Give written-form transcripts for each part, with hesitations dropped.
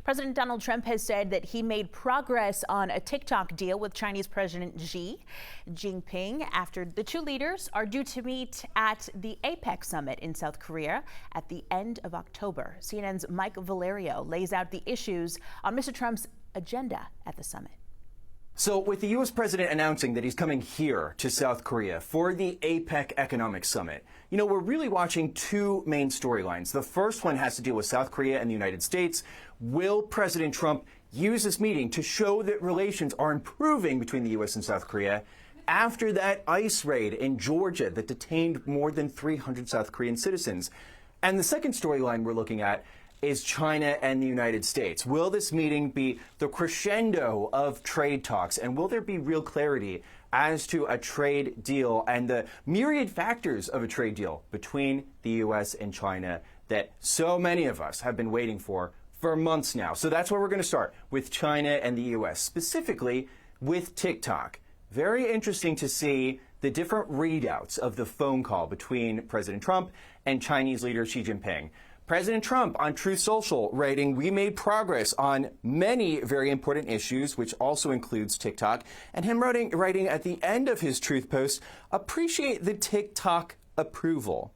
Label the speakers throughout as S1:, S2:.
S1: President Donald Trump has said that he made progress on a TikTok deal with Chinese President Xi Jinping after the two leaders are due to meet at the APEC Summit in South Korea at the end of October. CNN's Mike Valerio lays out the issues on Mr. Trump's agenda at the summit.
S2: So with the U.S. president announcing that he's coming here to South Korea for the APEC Economic Summit, we're really watching two main storylines. The first one has to deal with South Korea and the United States. Will President Trump use this meeting to show that relations are improving between the U.S. and South Korea after that ICE raid in Georgia that detained more than 300 South Korean citizens? And the second storyline we're looking at is China and the United States. Will this meeting be the crescendo of trade talks, and will there be real clarity as to a trade deal and the myriad factors of a trade deal between the U.S. and China that so many of us have been waiting for months now? So that's where we're going to start, with China and the U.S., specifically with TikTok. Very interesting to see the different readouts of the phone call between President Trump and Chinese leader Xi Jinping. President Trump on Truth Social writing, "We made progress on many very important issues," which also includes TikTok. And him writing at the end of his Truth post, "Appreciate the TikTok approval."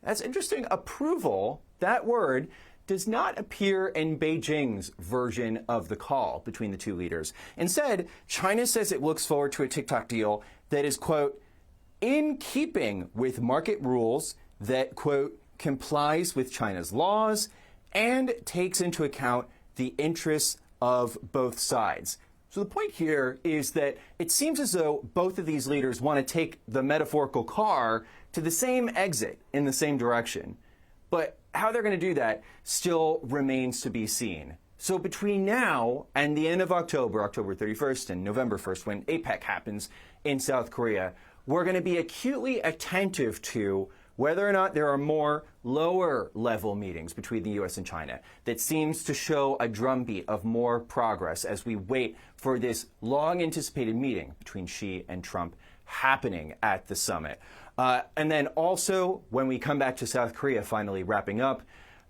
S2: That's interesting. Approval, that word, does not appear in Beijing's version of the call between the two leaders. Instead, China says it looks forward to a TikTok deal that is, quote, in keeping with market rules that, quote, complies with China's laws and takes into account the interests of both sides. So the point here is that it seems as though both of these leaders want to take the metaphorical car to the same exit in the same direction. But how they're going to do that still remains to be seen. So between now and the end of October, October 31st and November 1st, when APEC happens in South Korea, we're going to be acutely attentive to whether or not there are more lower-level meetings between the U.S. and China that seems to show a drumbeat of more progress as we wait for this long-anticipated meeting between Xi and Trump happening at the summit. And then also, when we come back to South Korea, finally wrapping up,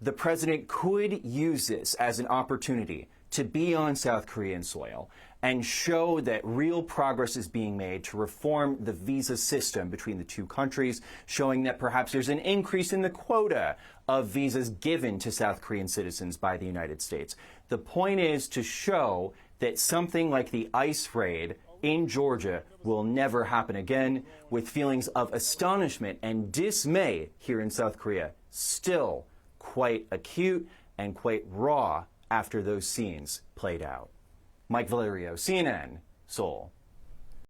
S2: the president could use this as an opportunity to be on South Korean soil and show that real progress is being made to reform the visa system between the two countries, showing that perhaps there's an increase in the quota of visas given to South Korean citizens by the United States. The point is to show that something like the ICE raid in Georgia will never happen again, with feelings of astonishment and dismay here in South Korea still quite acute and quite raw after those scenes played out. Mike Valerio, CNN, Seoul.